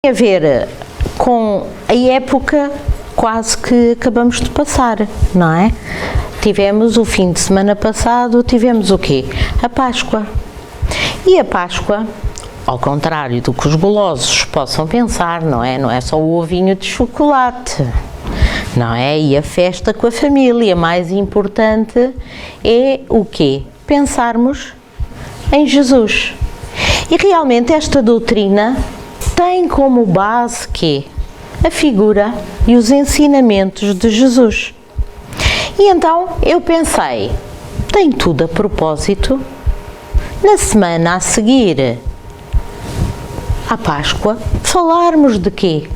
A ver com a época quase que acabamos de passar, não é? Tivemos o fim de semana passado, tivemos o quê? A Páscoa. E a Páscoa, ao contrário do que os golosos possam pensar, não é? Não é só o ovinho de chocolate, não é? E a festa com a família, mais importante é o quê? Pensarmos em Jesus. E realmente esta doutrina tem como base que a figura e os ensinamentos de Jesus. E então eu pensei, tem tudo a propósito, na semana a seguir à Páscoa, falarmos de quê?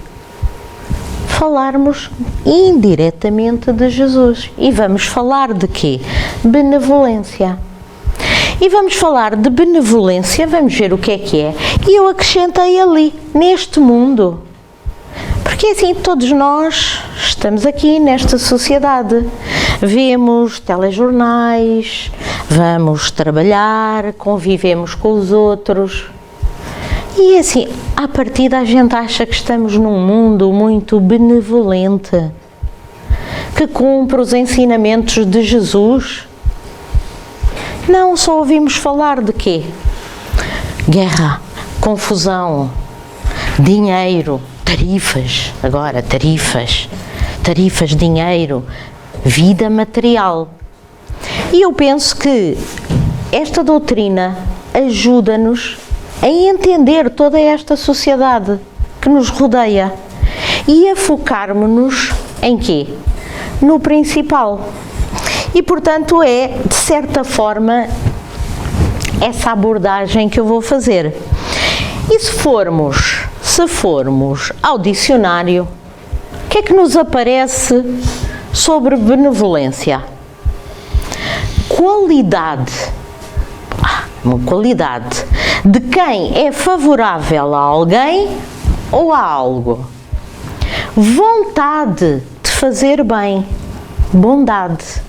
Falarmos indiretamente de Jesus. E vamos falar de quê? Benevolência. E vamos falar de benevolência, vamos ver o que é. E eu acrescentei ali, neste mundo. Porque assim, todos nós estamos aqui nesta sociedade. Vemos telejornais, vamos trabalhar, convivemos com os outros. E assim, à partida a gente acha que estamos num mundo muito benevolente, que cumpre os ensinamentos de Jesus. Não, só ouvimos falar de quê? Guerra, confusão, dinheiro, tarifas, agora tarifas, dinheiro, vida material. E eu penso que esta doutrina ajuda-nos a entender toda esta sociedade que nos rodeia e a focarmos-nos em quê? No principal. E, portanto, é, de certa forma, essa abordagem que eu vou fazer. E se formos ao dicionário, o que é que nos aparece sobre benevolência? Uma qualidade de quem é favorável a alguém ou a algo. Vontade de fazer bem, bondade.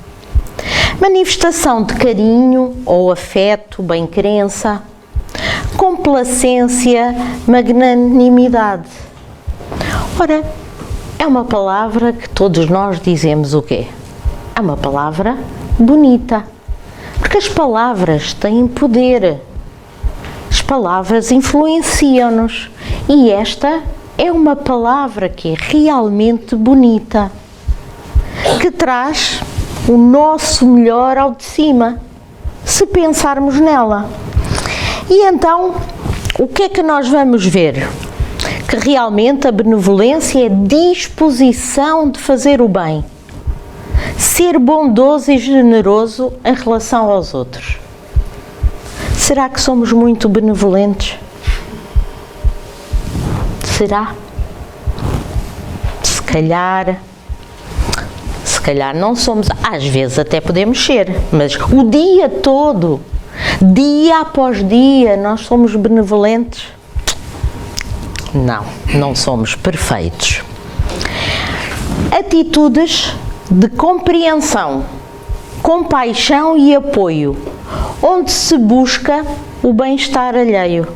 Manifestação de carinho ou afeto, bem-querença, complacência, magnanimidade. Ora, é uma palavra que todos nós dizemos o quê? É uma palavra bonita, porque as palavras têm poder, as palavras influenciam-nos e esta é uma palavra que é realmente bonita, que traz o nosso melhor ao de cima, se pensarmos nela. E então, o que é que nós vamos ver? Que realmente a benevolência é disposição de fazer o bem, ser bondoso e generoso em relação aos outros. Será que somos muito benevolentes? Será? Se calhar não somos, às vezes até podemos ser, mas o dia todo, dia após dia, nós somos benevolentes? Não somos perfeitos. Atitudes de compreensão, compaixão e apoio, onde se busca o bem-estar alheio.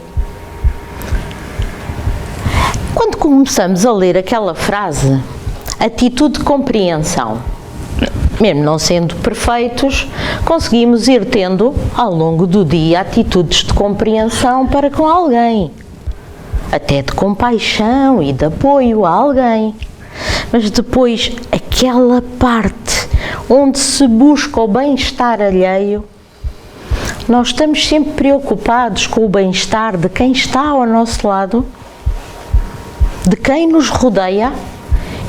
Quando começamos a ler aquela frase, atitude de compreensão, mesmo não sendo perfeitos, conseguimos ir tendo ao longo do dia atitudes de compreensão para com alguém, até de compaixão e de apoio a alguém. Mas depois, aquela parte onde se busca o bem-estar alheio, nós estamos sempre preocupados com o bem-estar de quem está ao nosso lado, de quem nos rodeia,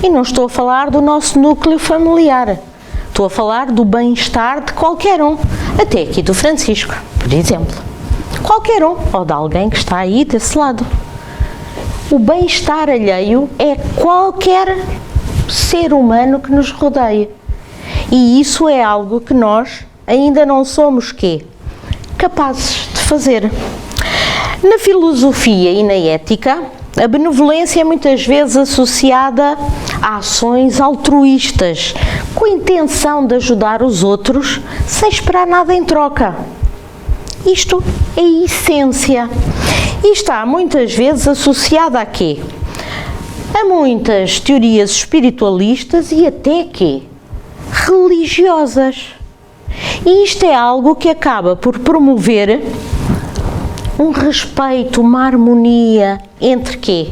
e não estou a falar do nosso núcleo familiar, estou a falar do bem-estar de qualquer um, até aqui do Francisco, por exemplo. Qualquer um, ou de alguém que está aí desse lado. O bem-estar alheio é qualquer ser humano que nos rodeia. E isso é algo que nós ainda não somos capazes de fazer. Na filosofia e na ética, a benevolência é muitas vezes associada a ações altruístas, com a intenção de ajudar os outros sem esperar nada em troca. Isto é a essência. E está muitas vezes associada a quê? a muitas teorias espiritualistas e até que religiosas. E isto é algo que acaba por promover um respeito, uma harmonia entre quê?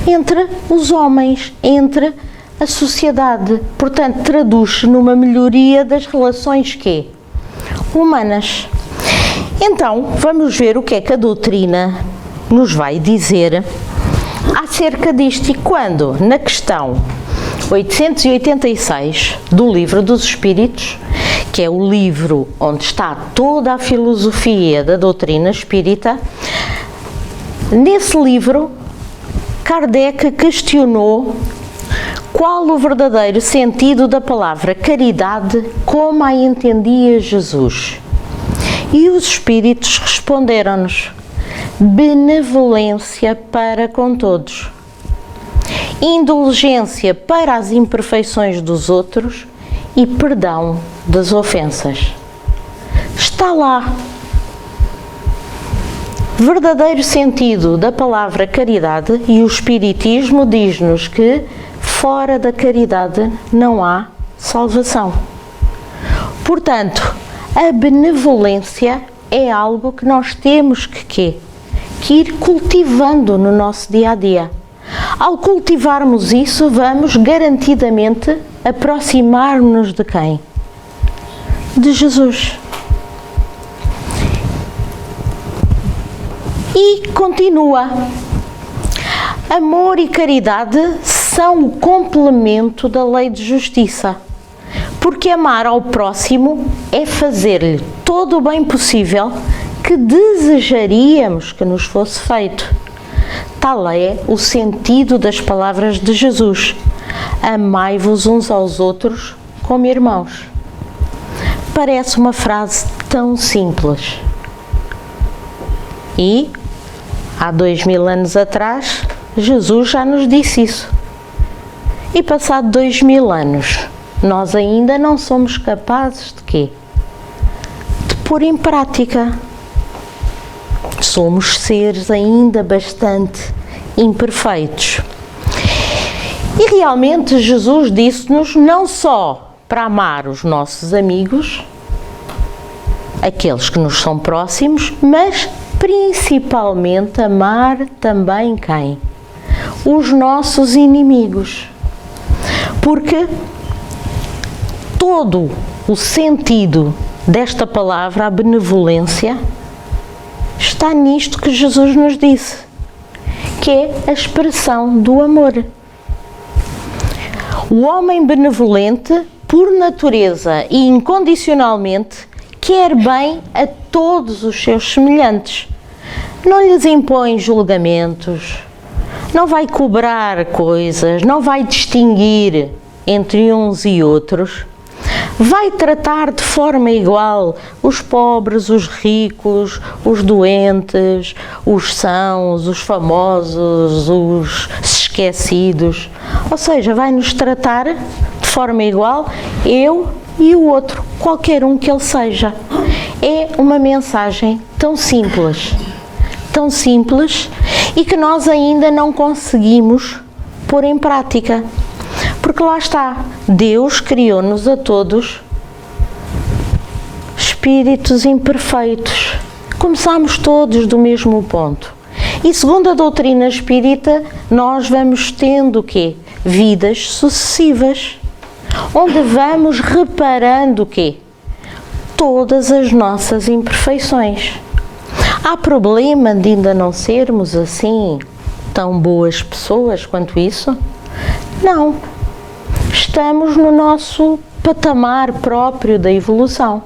Entre os homens, entre a sociedade. Portanto, traduz-se numa melhoria das relações quê? Humanas. Então, vamos ver o que é que a doutrina nos vai dizer acerca disto. E quando, na questão 886 do Livro dos Espíritos, que é o livro onde está toda a filosofia da doutrina espírita, nesse livro, Kardec questionou qual o verdadeiro sentido da palavra caridade, como a entendia Jesus. E os Espíritos responderam-nos: benevolência para com todos, indulgência para as imperfeições dos outros e perdão das ofensas. Está lá. Verdadeiro sentido da palavra caridade, e o Espiritismo diz-nos que fora da caridade não há salvação. Portanto, a benevolência é algo que nós temos que ir cultivando no nosso dia a dia. Ao cultivarmos isso, vamos garantidamente aproximar-nos de quem? De Jesus. E continua: amor e caridade são o complemento da lei de justiça, porque amar ao próximo é fazer-lhe todo o bem possível que desejaríamos que nos fosse feito. Tal é o sentido das palavras de Jesus: amai-vos uns aos outros como irmãos. Parece uma frase tão simples. E há 2000 anos atrás, Jesus já nos disse isso. E passado 2000 anos, nós ainda não somos capazes de quê? De pôr em prática. Somos seres ainda bastante imperfeitos. E realmente Jesus disse-nos não só para amar os nossos amigos, aqueles que nos são próximos, mas principalmente amar também quem? Os nossos inimigos. Porque todo o sentido desta palavra, a benevolência, está nisto que Jesus nos disse, que é a expressão do amor. O homem benevolente, por natureza e incondicionalmente, quer bem a todos os seus semelhantes. Não lhes impõe julgamentos, não vai cobrar coisas, não vai distinguir entre uns e outros. Vai tratar de forma igual os pobres, os ricos, os doentes, os sãos, os famosos, os esquecidos. Ou seja, vai nos tratar de forma igual, eu e o outro, qualquer um que ele seja. É uma mensagem tão simples e que nós ainda não conseguimos pôr em prática. Porque lá está, Deus criou-nos a todos espíritos imperfeitos. Começamos todos do mesmo ponto. E segundo a doutrina espírita, nós vamos tendo o quê? Vidas sucessivas, onde vamos reparando o quê? Todas as nossas imperfeições. Há problema de ainda não sermos assim tão boas pessoas quanto isso? Não. Estamos no nosso patamar próprio da evolução.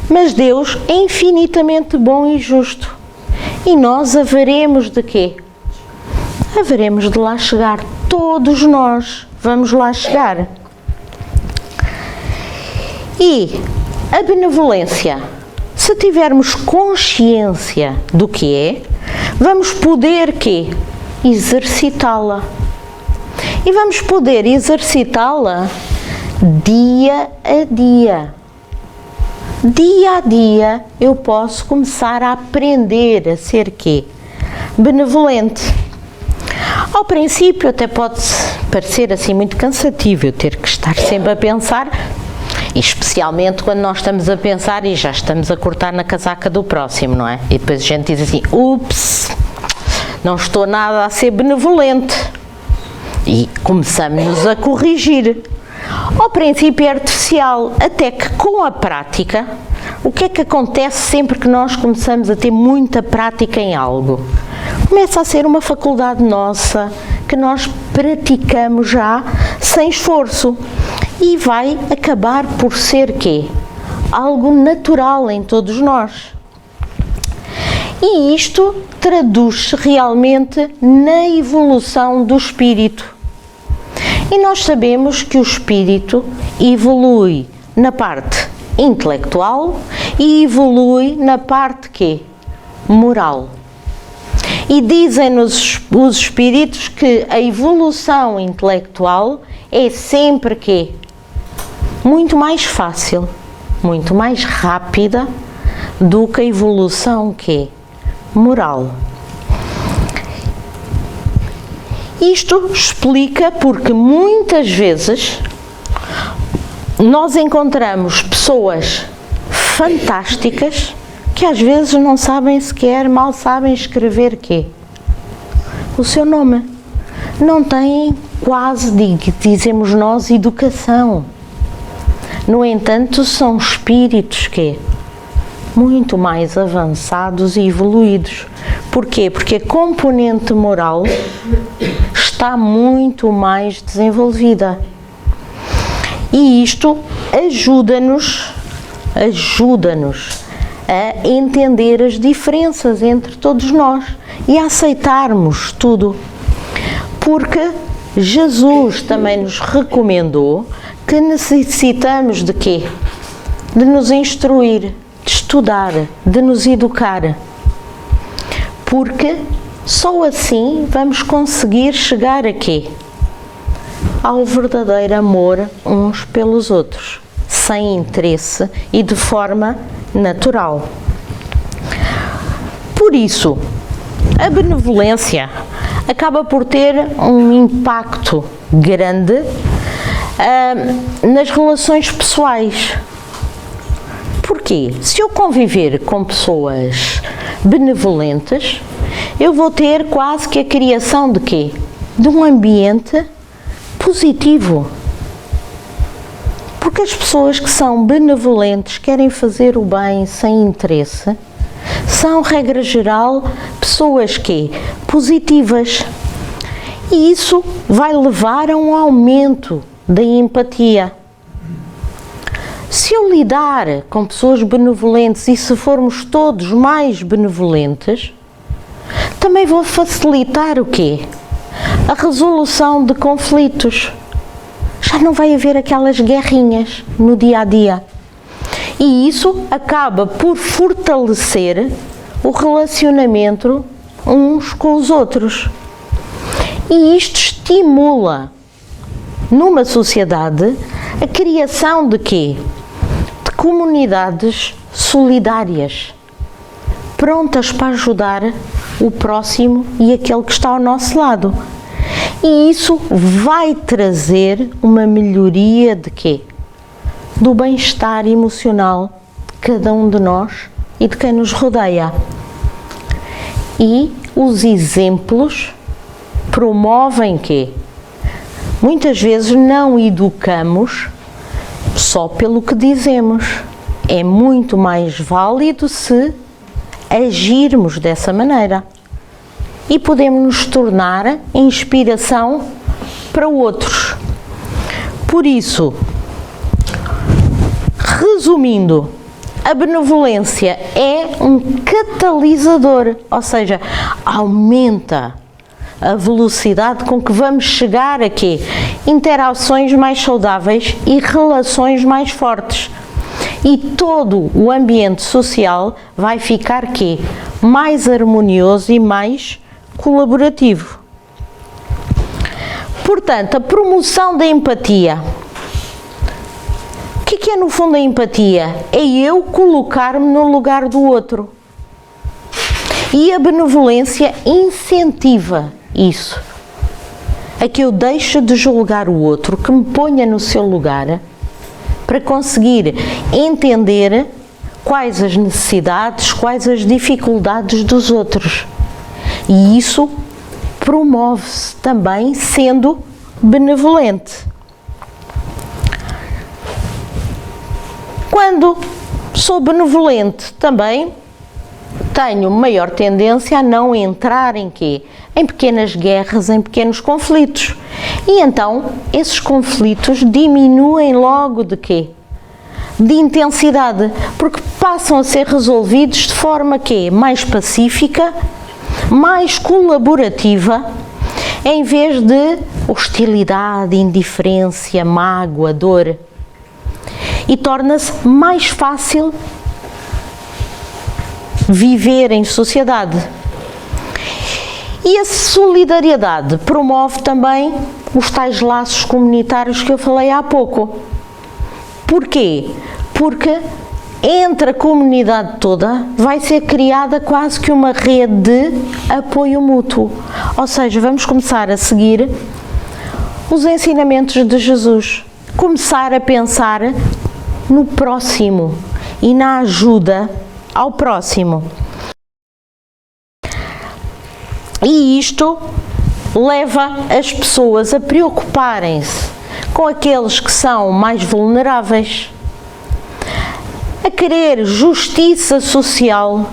Mas Deus é infinitamente bom e justo. E nós haveremos de quê? Haveremos de lá chegar. Todos nós vamos lá chegar. E a benevolência, se tivermos consciência do que é, vamos poder quê? Exercitá-la. E vamos poder exercitá-la dia a dia. Dia a dia eu posso começar a aprender a ser quê? Benevolente. Ao princípio até pode parecer assim muito cansativo eu ter que estar sempre a pensar, especialmente quando nós estamos a pensar e já estamos a cortar na casaca do próximo, não é? E depois a gente diz assim, ups, não estou nada a ser benevolente. E começamos-nos a corrigir. Ao princípio é artificial, até que com a prática, o que é que acontece sempre que nós começamos a ter muita prática em algo? Começa a ser uma faculdade nossa, que nós praticamos já sem esforço e vai acabar por ser quê? Algo natural em todos nós. E isto traduz-se realmente na evolução do espírito. E nós sabemos que o espírito evolui na parte intelectual e evolui na parte quê? Moral. E dizem-nos os espíritos que a evolução intelectual é sempre quê? Muito mais fácil, muito mais rápida do que a evolução quê? Moral. Isto explica porque muitas vezes nós encontramos pessoas fantásticas que às vezes não sabem sequer, mal sabem escrever quê? O seu nome. Não têm quase, dizemos nós, educação. No entanto, são espíritos quê? Muito mais avançados e evoluídos. Porquê? Porque a componente moral está muito mais desenvolvida. E isto ajuda-nos a entender as diferenças entre todos nós e a aceitarmos tudo. Porque Jesus também nos recomendou que necessitamos de quê? De nos instruir, de estudar, de nos educar. Porque só assim vamos conseguir chegar a quê? Ao verdadeiro amor uns pelos outros, sem interesse e de forma natural. Por isso, a benevolência acaba por ter um impacto grande nas relações pessoais. Porquê? Se eu conviver com pessoas benevolentes, eu vou ter quase que a criação de quê? De um ambiente positivo. Porque as pessoas que são benevolentes, querem fazer o bem sem interesse, são, regra geral, pessoas que positivas. E isso vai levar a um aumento da empatia. Se eu lidar com pessoas benevolentes e se formos todos mais benevolentes, também vou facilitar o quê? A resolução de conflitos. Já não vai haver aquelas guerrinhas no dia a dia. E isso acaba por fortalecer o relacionamento uns com os outros. E isto estimula numa sociedade a criação de quê? De comunidades solidárias, prontas para ajudar o próximo e aquele que está ao nosso lado. E isso vai trazer uma melhoria de quê? Do bem-estar emocional de cada um de nós e de quem nos rodeia. E os exemplos promovem quê? Muitas vezes não educamos só pelo que dizemos. É muito mais válido se agirmos dessa maneira. E podemos nos tornar inspiração para outros. Por isso, resumindo, a benevolência é um catalisador, ou seja, aumenta a velocidade com que vamos chegar a quê? Interações mais saudáveis e relações mais fortes. E todo o ambiente social vai ficar quê? Mais harmonioso e mais colaborativo. Portanto, a promoção da empatia. O que é no fundo a empatia? É eu colocar-me no lugar do outro. E a benevolência incentiva isso. a que eu deixe de julgar o outro, que me ponha no seu lugar, para conseguir entender quais as necessidades, quais as dificuldades dos outros. E isso promove-se também sendo benevolente. Quando sou benevolente também tenho maior tendência a não entrar em quê? Em pequenas guerras, em pequenos conflitos. E então esses conflitos diminuem logo de quê? De intensidade, porque passam a ser resolvidos de forma quê? Mais pacífica, mais colaborativa, em vez de hostilidade, indiferença, mágoa, dor. E torna-se mais fácil viver em sociedade. E a solidariedade promove também os tais laços comunitários que eu falei há pouco. Porquê? Porque entre a comunidade toda vai ser criada quase que uma rede de apoio mútuo. Ou seja, vamos começar a seguir os ensinamentos de Jesus. Começar a pensar no próximo e na ajuda ao próximo. E isto leva as pessoas a preocuparem-se com aqueles que são mais vulneráveis, a querer justiça social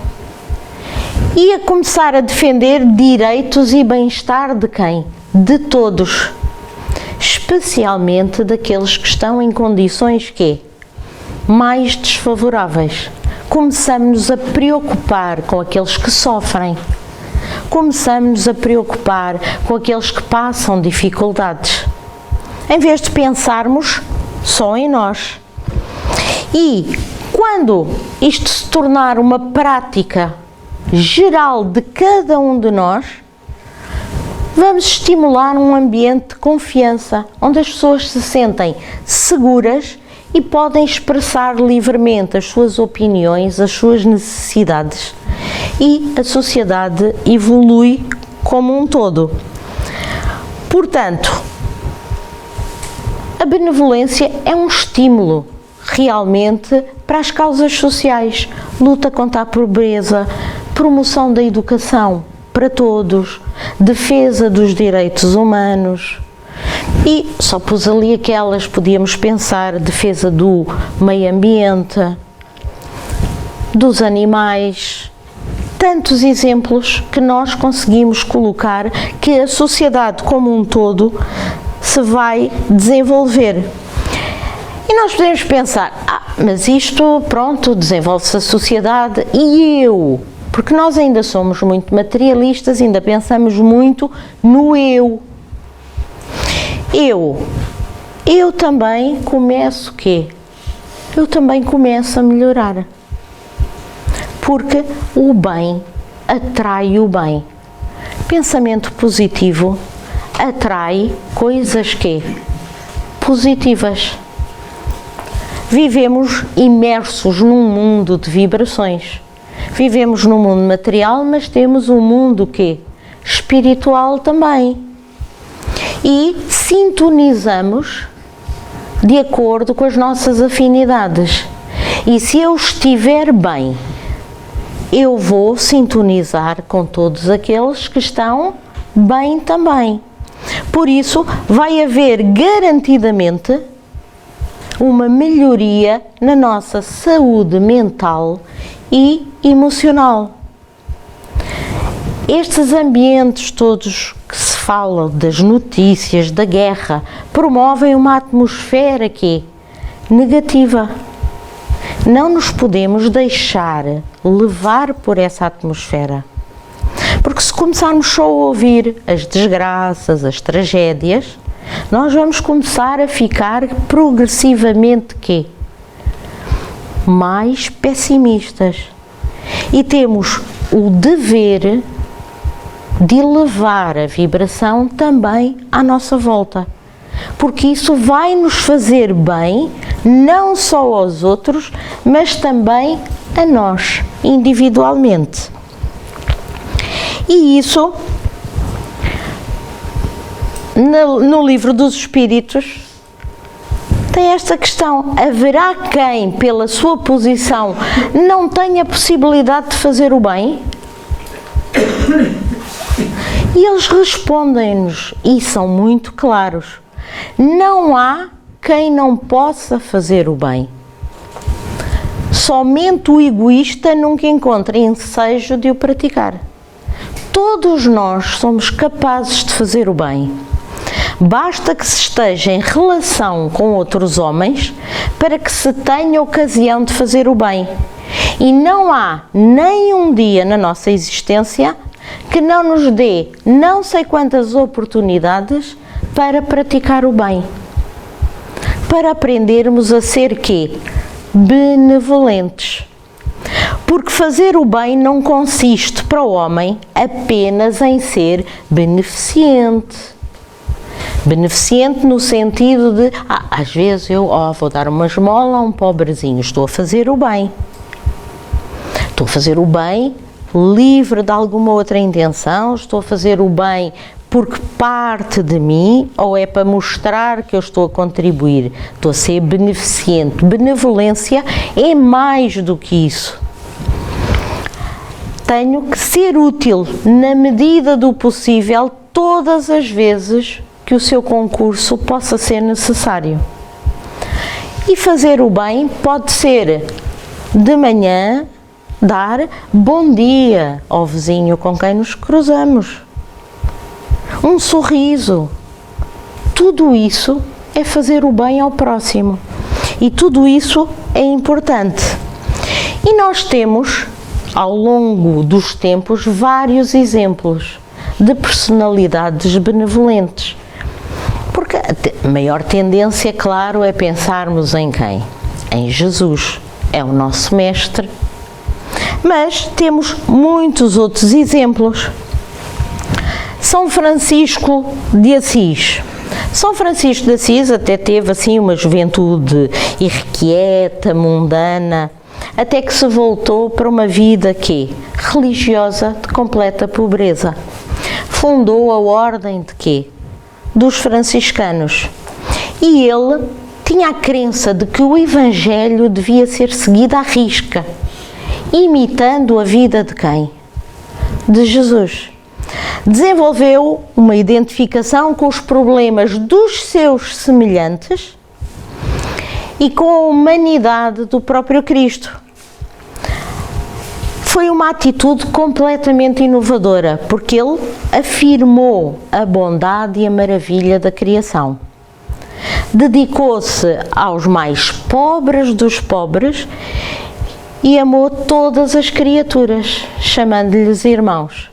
e a começar a defender direitos e bem-estar de quem? De todos, especialmente daqueles que estão em condições quê? Mais desfavoráveis. Começamos a preocupar com aqueles que sofrem. Começamos a preocupar com aqueles que passam dificuldades, em vez de pensarmos só em nós. E quando isto se tornar uma prática geral de cada um de nós, vamos estimular um ambiente de confiança, onde as pessoas se sentem seguras e podem expressar livremente as suas opiniões, as suas necessidades. E a sociedade evolui como um todo. Portanto, a benevolência é um estímulo realmente para as causas sociais, luta contra a pobreza, promoção da educação para todos, defesa dos direitos humanos. E só pus ali aquelas, podíamos pensar, defesa do meio ambiente, dos animais, tantos exemplos que nós conseguimos colocar que a sociedade como um todo se vai desenvolver. E nós podemos pensar, mas isto, pronto, desenvolve-se a sociedade e eu? Porque nós ainda somos muito materialistas, ainda pensamos muito no eu. Eu também começo o quê? Eu também começo a melhorar. Porque o bem atrai o bem. Pensamento positivo atrai coisas que? Positivas. Vivemos imersos num mundo de vibrações. Vivemos num mundo material, mas temos um mundo que? Espiritual também. E sintonizamos de acordo com as nossas afinidades. E se eu estiver bem, eu vou sintonizar com todos aqueles que estão bem também. Por isso, vai haver garantidamente uma melhoria na nossa saúde mental e emocional. Estes ambientes todos que se falam das notícias, da guerra, promovem uma atmosfera que é negativa. Não nos podemos deixar levar por essa atmosfera. Porque se começarmos só a ouvir as desgraças, as tragédias, nós vamos começar a ficar progressivamente quê? Mais pessimistas. E temos o dever de elevar a vibração também à nossa volta. Porque isso vai nos fazer bem, não só aos outros, mas também a nós, individualmente. E isso no livro dos Espíritos, tem esta questão: haverá quem, pela sua posição, não tenha possibilidade de fazer o bem? E eles respondem-nos, e são muito claros: não há quem não possa fazer o bem. Somente o egoísta nunca encontra ensejo de o praticar. Todos nós somos capazes de fazer o bem. Basta que se esteja em relação com outros homens para que se tenha ocasião de fazer o bem. E não há nem um dia na nossa existência que não nos dê não sei quantas oportunidades para praticar o bem. Para aprendermos a ser quê? Benevolentes. Porque fazer o bem não consiste para o homem apenas em ser beneficente. Beneficente no sentido de, às vezes eu vou dar uma esmola a um pobrezinho, estou a fazer o bem. Estou a fazer o bem livre de alguma outra intenção, estou a fazer o bem porque parte de mim, ou é para mostrar que eu estou a contribuir, estou a ser beneficente. Benevolência é mais do que isso. Tenho que ser útil na medida do possível todas as vezes que o seu concurso possa ser necessário. E fazer o bem pode ser de manhã dar bom dia ao vizinho com quem nos cruzamos, um sorriso. Tudo isso é fazer o bem ao próximo e tudo isso é importante. E nós temos, ao longo dos tempos, vários exemplos de personalidades benevolentes. Porque a maior tendência, claro, é pensarmos em quem? Em Jesus, é o nosso mestre. Mas temos muitos outros exemplos. São Francisco de Assis. São Francisco de Assis até teve assim uma juventude irrequieta, mundana, até que se voltou para uma vida religiosa de completa pobreza. Fundou a ordem de quê? Dos franciscanos. E ele tinha a crença de que o Evangelho devia ser seguido à risca, imitando a vida de quem? De Jesus. Desenvolveu uma identificação com os problemas dos seus semelhantes e com a humanidade do próprio Cristo. Foi uma atitude completamente inovadora, porque ele afirmou a bondade e a maravilha da criação. Dedicou-se aos mais pobres dos pobres e amou todas as criaturas, chamando-lhes irmãos.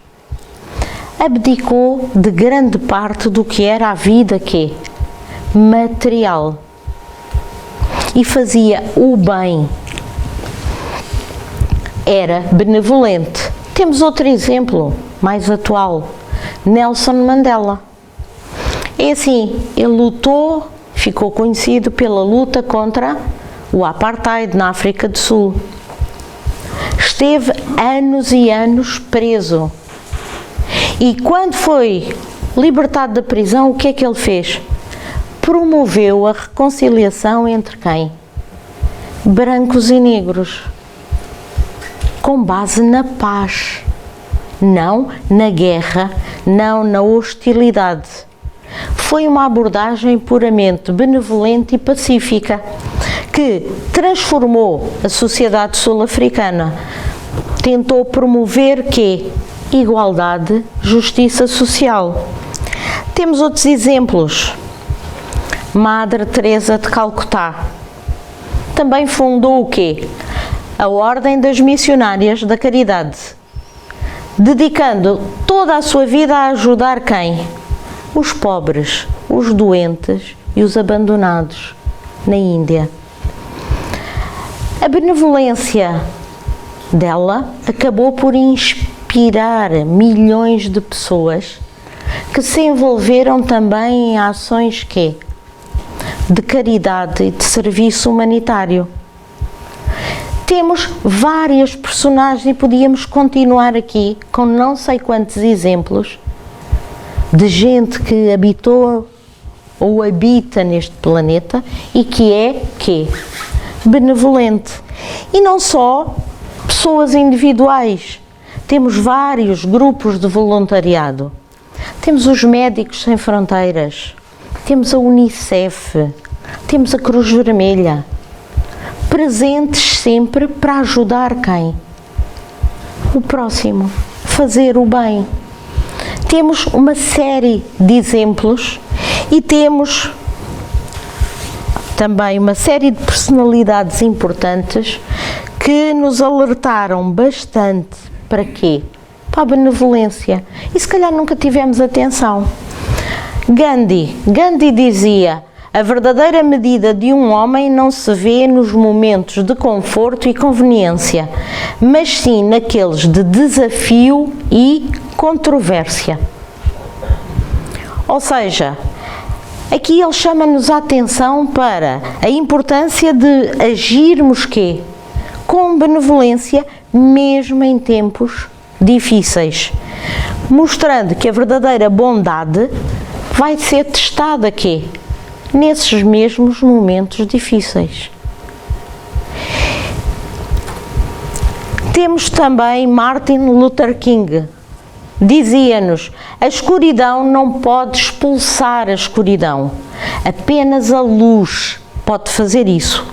Abdicou de grande parte do que era a vida material e fazia o bem. Era benevolente. Temos outro exemplo mais atual, Nelson Mandela. É assim, ele lutou, ficou conhecido pela luta contra o apartheid na África do Sul. Esteve anos e anos preso. E quando foi libertado da prisão, o que é que ele fez? Promoveu a reconciliação entre quem? Brancos e negros. Com base na paz. Não na guerra, não na hostilidade. Foi uma abordagem puramente benevolente e pacífica que transformou a sociedade sul-africana. Tentou promover igualdade, justiça social. Temos outros exemplos. Madre Teresa de Calcutá também fundou a Ordem das Missionárias da Caridade, dedicando toda a sua vida a ajudar quem? Os pobres, os doentes e os abandonados na Índia. A benevolência dela acabou por inspirar milhões de pessoas que se envolveram também em ações de caridade e de serviço humanitário. Temos várias personagens e podíamos continuar aqui com não sei quantos exemplos de gente que habitou ou habita neste planeta e que é benevolente. E não só pessoas individuais, temos vários grupos de voluntariado. Temos os Médicos Sem Fronteiras, temos a Unicef, temos a Cruz Vermelha, presentes sempre para ajudar quem? O próximo, fazer o bem. Temos uma série de exemplos e temos também uma série de personalidades importantes que nos alertaram bastante para quê? Para a benevolência. E se calhar nunca tivemos atenção. Gandhi dizia: a verdadeira medida de um homem não se vê nos momentos de conforto e conveniência, mas sim naqueles de desafio e controvérsia. Ou seja, aqui ele chama-nos a atenção para a importância de agirmos com benevolência, mesmo em tempos difíceis, mostrando que a verdadeira bondade vai ser testada nesses mesmos momentos difíceis. Temos também Martin Luther King. Dizia-nos: a escuridão não pode expulsar a escuridão, apenas a luz pode fazer isso.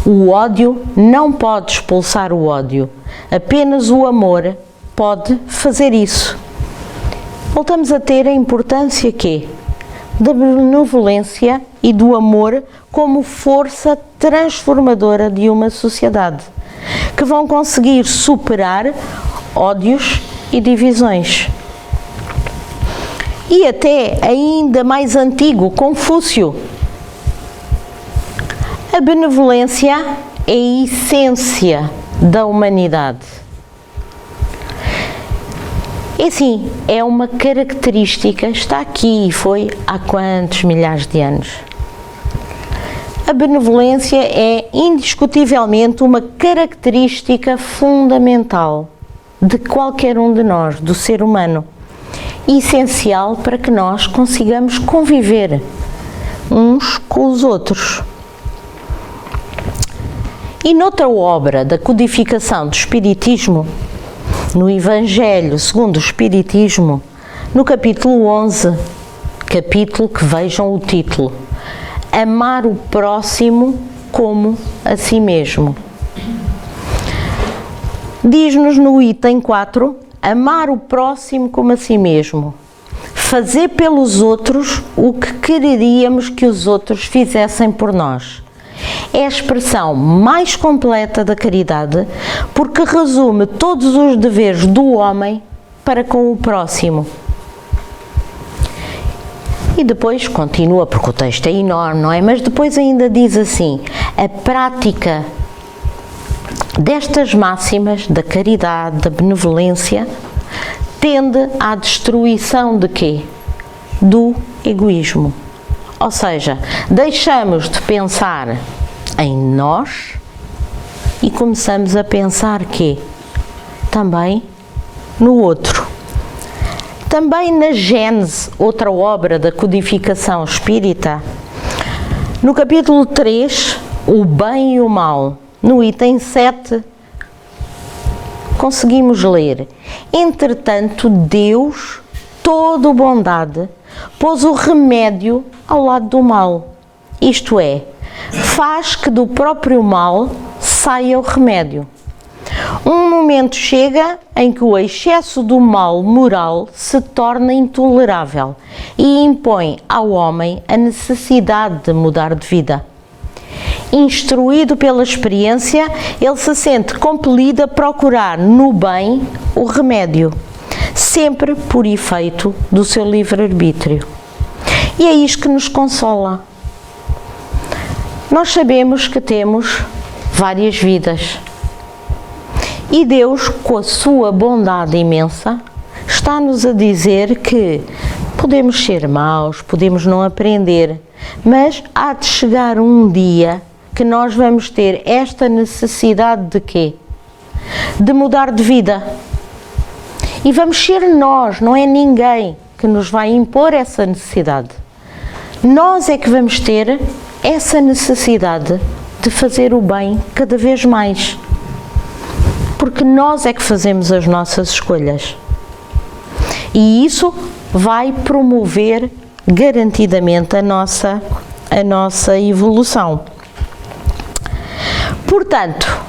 O ódio não pode expulsar o ódio, apenas o amor pode fazer isso. Voltamos a ter a importância da benevolência e do amor como força transformadora de uma sociedade, que vão conseguir superar ódios e divisões. E até ainda mais antigo, Confúcio. A benevolência é a essência da humanidade. É assim, é uma característica, está aqui e foi há quantos milhares de anos. A benevolência é indiscutivelmente uma característica fundamental de qualquer um de nós, do ser humano, e essencial para que nós consigamos conviver uns com os outros. E noutra obra da codificação do Espiritismo, no Evangelho segundo o Espiritismo, no capítulo 11, capítulo que vejam o título, Amar o próximo como a si mesmo. Diz-nos no item 4, amar o próximo como a si mesmo, fazer pelos outros o que quereríamos que os outros fizessem por nós. É a expressão mais completa da caridade, porque resume todos os deveres do homem para com o próximo. E depois continua, porque o texto é enorme, não é? Mas depois ainda diz assim: a prática destas máximas da caridade, da benevolência, tende à destruição de do egoísmo. Ou seja, deixamos de pensar em nós e começamos a pensar também no outro. Também na Gênese, outra obra da codificação espírita, no capítulo 3, o bem e o mal, no item 7, conseguimos ler: entretanto, Deus, todo bondade, pôs o remédio ao lado do mal, isto é, faz que do próprio mal saia o remédio. Um momento chega em que o excesso do mal moral se torna intolerável e impõe ao homem a necessidade de mudar de vida. Instruído pela experiência, ele se sente compelido a procurar no bem o remédio, sempre por efeito do seu livre-arbítrio. E é isto que nos consola. Nós sabemos que temos várias vidas. E Deus, com a sua bondade imensa, está-nos a dizer que podemos ser maus, podemos não aprender, mas há de chegar um dia que nós vamos ter esta necessidade de De mudar de vida. E vamos ser nós, não é ninguém que nos vai impor essa necessidade. Nós é que vamos ter essa necessidade de fazer o bem cada vez mais. Porque nós é que fazemos as nossas escolhas. E isso vai promover garantidamente a nossa evolução. Portanto,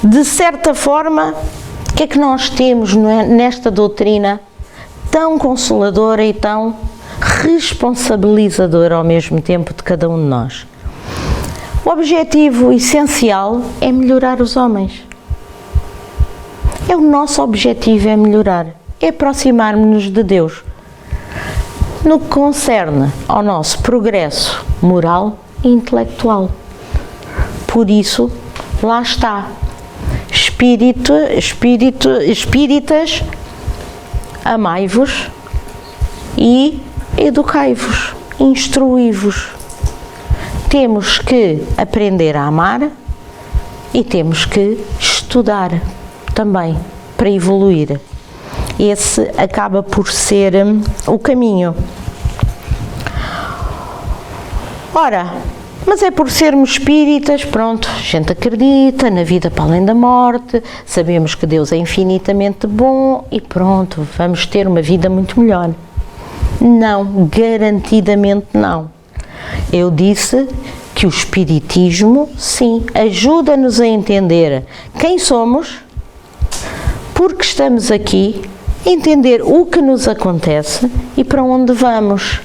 de certa forma, o que é que nós temos nesta doutrina tão consoladora e tão responsabilizadora ao mesmo tempo de cada um de nós? O objetivo essencial é melhorar os homens. O nosso objetivo é melhorar, é aproximar-nos de Deus. No que concerne ao nosso progresso moral e intelectual. Por isso, lá está. Espíritas, amai-vos e educai-vos, instruí-vos. Temos que aprender a amar e temos que estudar também para evoluir. Esse acaba por ser o caminho. Ora, mas é por sermos espíritas, pronto, a gente acredita na vida para além da morte, sabemos que Deus é infinitamente bom e pronto, vamos ter uma vida muito melhor. Não, garantidamente não. Eu disse que o Espiritismo, sim, ajuda-nos a entender quem somos, porque estamos aqui, entender o que nos acontece e para onde vamos.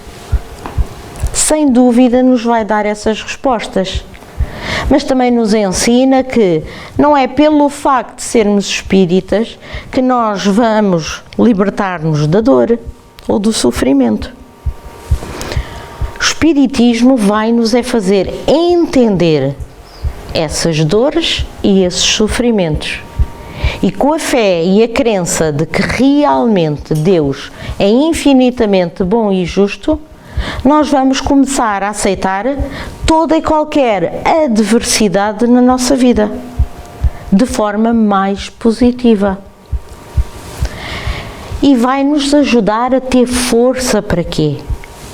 Sem dúvida nos vai dar essas respostas. Mas também nos ensina que não é pelo facto de sermos espíritas que nós vamos libertar-nos da dor ou do sofrimento. O Espiritismo vai-nos fazer entender essas dores e esses sofrimentos. E com a fé e a crença de que realmente Deus é infinitamente bom e justo, nós vamos começar a aceitar toda e qualquer adversidade na nossa vida, de forma mais positiva. E vai nos ajudar a ter força para quê?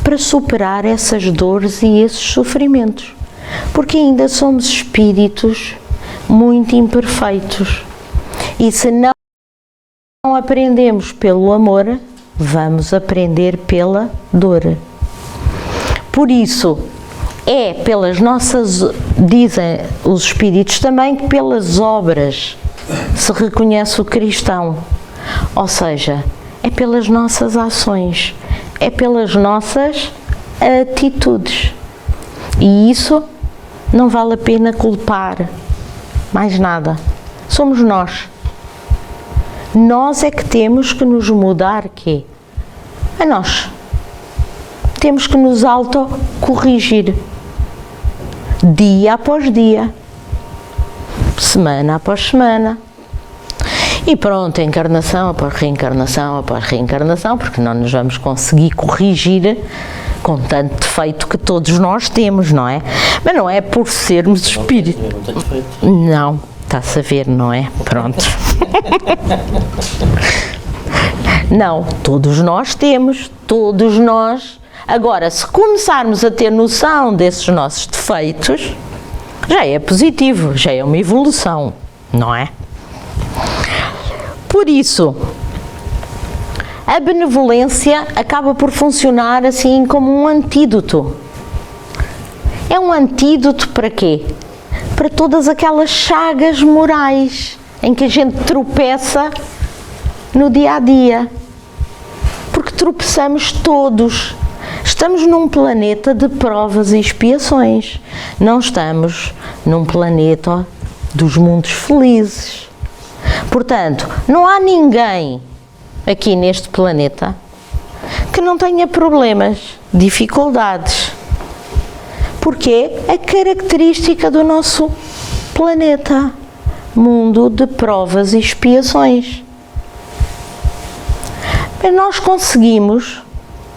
Para superar essas dores e esses sofrimentos. Porque ainda somos espíritos muito imperfeitos. E se não aprendemos pelo amor, vamos aprender pela dor. Por isso, é pelas nossas, dizem os espíritos também, que pelas obras se reconhece o cristão. Ou seja, é pelas nossas ações, é pelas nossas atitudes. E isso não vale a pena culpar mais nada. Somos nós. Nós é que temos que nos mudar, quê? A nós. Temos que nos autocorrigir. Dia após dia. Semana após semana. E pronto, encarnação após reencarnação, porque não nos vamos conseguir corrigir com tanto defeito que todos nós temos, não é? Mas não é por sermos espíritos. Não, está-se a ver, não é? Pronto. Não, todos nós temos, todos nós. Agora, se começarmos a ter noção desses nossos defeitos, já é positivo, já é uma evolução, não é? Por isso, a benevolência acaba por funcionar assim como um antídoto. É um antídoto para quê? Para todas aquelas chagas morais em que a gente tropeça no dia a dia. Porque tropeçamos todos. Estamos num planeta de provas e expiações. Não estamos num planeta dos mundos felizes. Portanto, não há ninguém aqui neste planeta que não tenha problemas, dificuldades. Porque é a característica do nosso planeta, mundo de provas e expiações. Mas nós conseguimos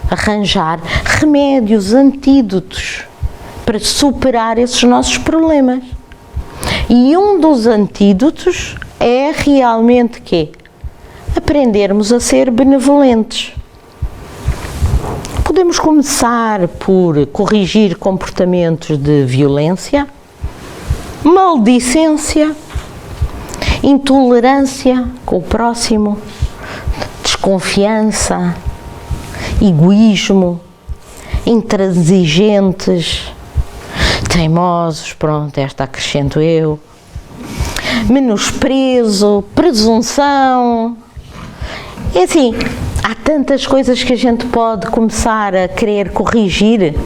arranjar remédios, antídotos para superar esses nossos problemas. E um dos antídotos é realmente quê? Aprendermos a ser benevolentes. Podemos começar por corrigir comportamentos de violência, maldicência, intolerância com o próximo, desconfiança, egoísmo, intransigentes, teimosos, pronto, esta acrescento eu, menosprezo, presunção. É assim, há tantas coisas que a gente pode começar a querer corrigir,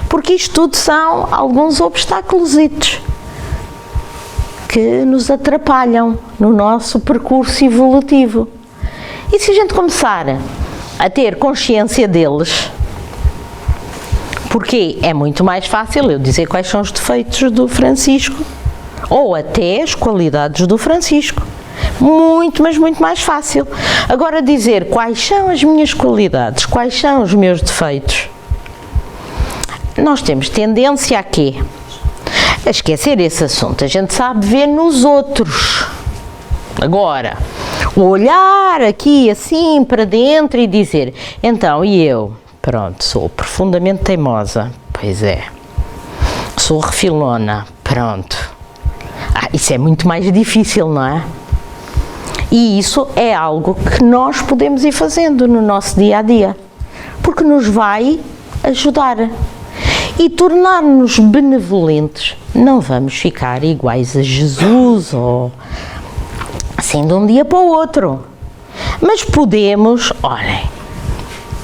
porque isto tudo são alguns obstáculositos que nos atrapalham no nosso percurso evolutivo. E se a gente começar a ter consciência deles, porque é muito mais fácil eu dizer quais são os defeitos do Francisco, ou até as qualidades do Francisco. Muito, mas muito mais fácil. Agora dizer quais são as minhas qualidades, quais são os meus defeitos, nós temos tendência a quê? A esquecer esse assunto. A gente sabe ver nos outros. Agora, olhar aqui assim para dentro e dizer, então, e eu? Pronto, sou profundamente teimosa. Pois é. Sou refilona. Pronto. Isso é muito mais difícil, não é? E isso é algo que nós podemos ir fazendo no nosso dia a dia, porque nos vai ajudar. E tornar-nos benevolentes, não vamos ficar iguais a Jesus ou assim de um dia para o outro. Mas podemos, olhem,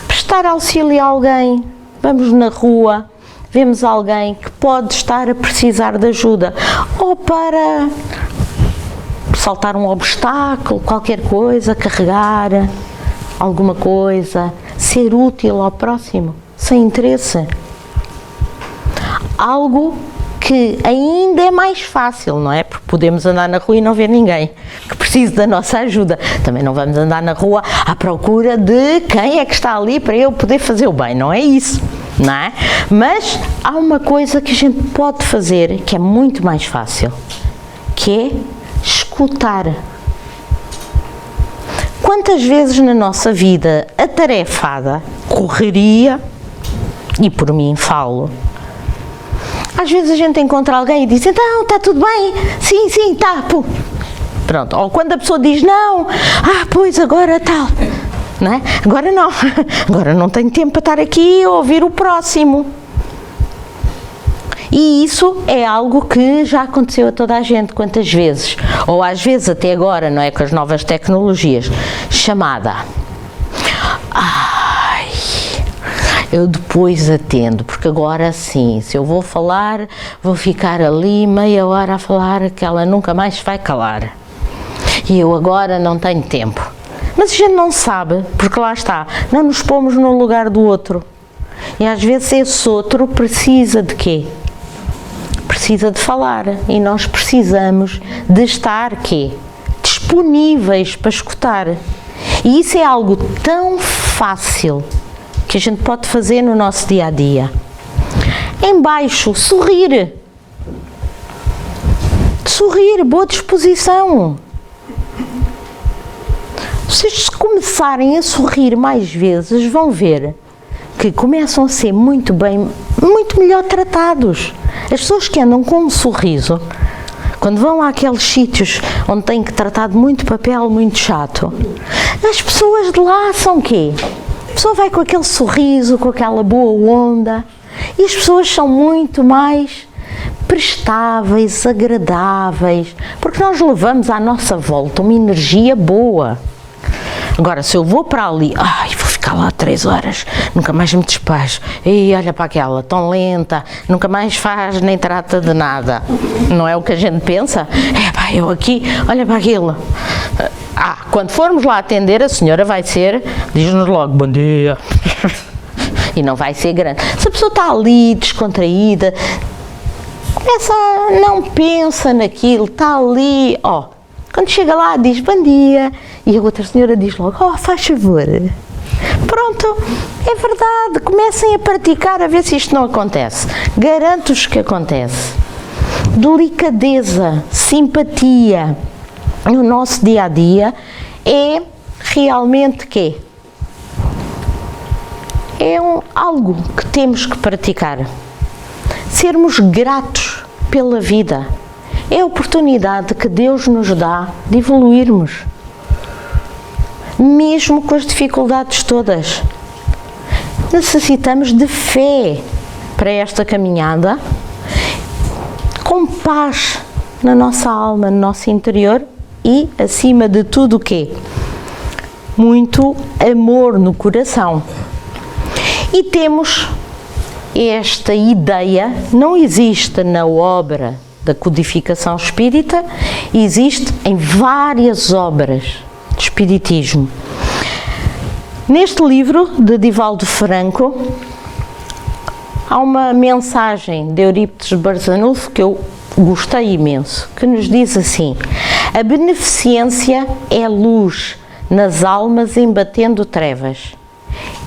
prestar auxílio a alguém. Vamos na rua, vemos alguém que pode estar a precisar de ajuda, ou para saltar um obstáculo, qualquer coisa, carregar alguma coisa, ser útil ao próximo, sem interesse. Algo que ainda é mais fácil, não é? Porque podemos andar na rua e não ver ninguém que precise da nossa ajuda. Também não vamos andar na rua à procura de quem é que está ali para eu poder fazer o bem, não é isso, não é? Mas há uma coisa que a gente pode fazer que é muito mais fácil, que é escutar. Quantas vezes na nossa vida atarefada, correria, e por mim falo, às vezes a gente encontra alguém e diz, então, está tudo bem? Sim, está, pô. Pronto. Ou quando a pessoa diz, não, pois agora tal, não é? Agora não tenho tempo para estar aqui a ouvir o próximo. E isso é algo que já aconteceu a toda a gente, quantas vezes, ou às vezes até agora, não é, com as novas tecnologias, chamada. Eu depois atendo, porque agora sim, se eu vou falar, vou ficar ali meia hora a falar que ela nunca mais vai calar. E eu agora não tenho tempo. Mas a gente não sabe, porque lá está, não nos pomos no lugar do outro. E às vezes esse outro precisa de quê? Precisa de falar. E nós precisamos de estar quê? Disponíveis para escutar. E isso é algo tão fácil que a gente pode fazer no nosso dia a dia. Em baixo, sorrir. Sorrir, boa disposição. Vocês, se começarem a sorrir mais vezes, vão ver que começam a ser muito melhor tratados. As pessoas que andam com um sorriso, quando vão àqueles sítios onde têm que tratar de muito papel, muito chato, as pessoas de lá são quê? A pessoa vai com aquele sorriso, com aquela boa onda, e as pessoas são muito mais prestáveis, agradáveis, porque nós levamos à nossa volta uma energia boa. Agora, se eu vou para ali, vou ficar lá 3 horas, nunca mais me despacho, e olha para aquela, tão lenta, nunca mais faz nem trata de nada. Não é o que a gente pensa? Eu aqui, olha para aquilo. Quando formos lá atender, a senhora vai ser, diz-nos logo, bom dia. E não vai ser grande. Se a pessoa está ali, descontraída, não pensa naquilo, está ali, quando chega lá diz bom dia, e a outra senhora diz logo, faz favor. Pronto, é verdade, comecem a praticar a ver se isto não acontece. Garanto-vos que acontece. Delicadeza, simpatia no nosso dia a dia é realmente quê? é algo que temos que praticar. Sermos gratos pela vida. É a oportunidade que Deus nos dá de evoluirmos. Mesmo com as dificuldades todas. Necessitamos de fé para esta caminhada, com paz na nossa alma, no nosso interior e, acima de tudo, o quê? Muito amor no coração. E temos esta ideia, não existe na obra da codificação espírita, existe em várias obras de espiritismo. Neste livro de Divaldo Franco, há uma mensagem de Eurípides Barçanufo que eu gostei imenso, que nos diz assim: a beneficência é luz nas almas embatendo trevas,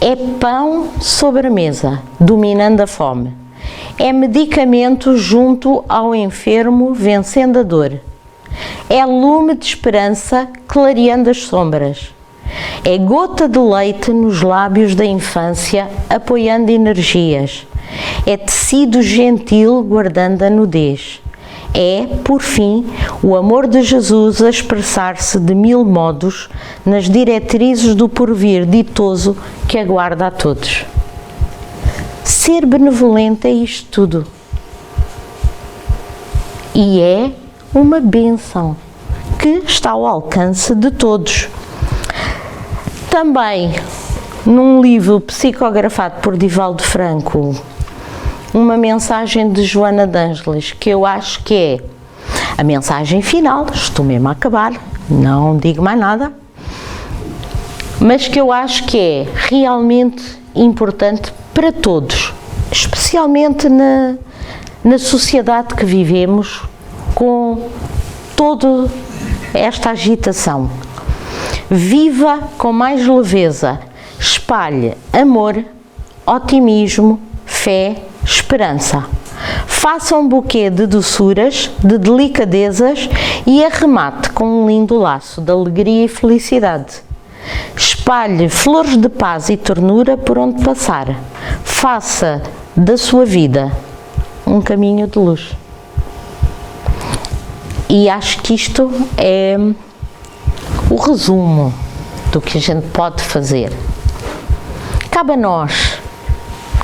é pão sobre a mesa, dominando a fome, é medicamento junto ao enfermo, vencendo a dor, é lume de esperança, clareando as sombras, é gota de leite nos lábios da infância, apoiando energias, é tecido gentil, guardando a nudez, é, por fim, o amor de Jesus a expressar-se de mil modos nas diretrizes do porvir ditoso que aguarda a todos. Ser benevolente é isto tudo. E é uma bênção que está ao alcance de todos. Também, num livro psicografado por Divaldo Franco, uma mensagem de Joana de Ângeles, que eu acho que é a mensagem final, estou mesmo a acabar, não digo mais nada, mas que eu acho que é realmente importante para todos, especialmente na sociedade que vivemos, com toda esta agitação. Viva com mais leveza, espalhe amor, otimismo, fé, esperança. Faça um buquê de doçuras, de delicadezas e arremate com um lindo laço de alegria e felicidade. Espalhe flores de paz e ternura por onde passar. Faça da sua vida um caminho de luz. E acho que isto é o resumo do que a gente pode fazer. Cabe a nós,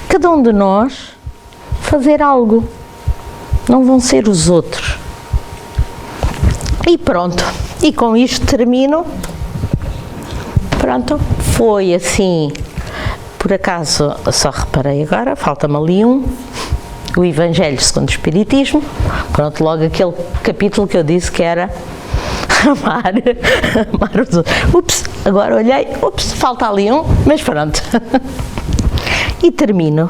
cada um de nós, fazer algo. Não vão ser os outros. E pronto. E com isto termino. Pronto. Foi assim. Por acaso, só reparei agora, falta-me ali o Evangelho segundo o Espiritismo. Pronto, logo aquele capítulo que eu disse que era amar os outros. Ups, agora olhei, falta ali mas pronto. E termino.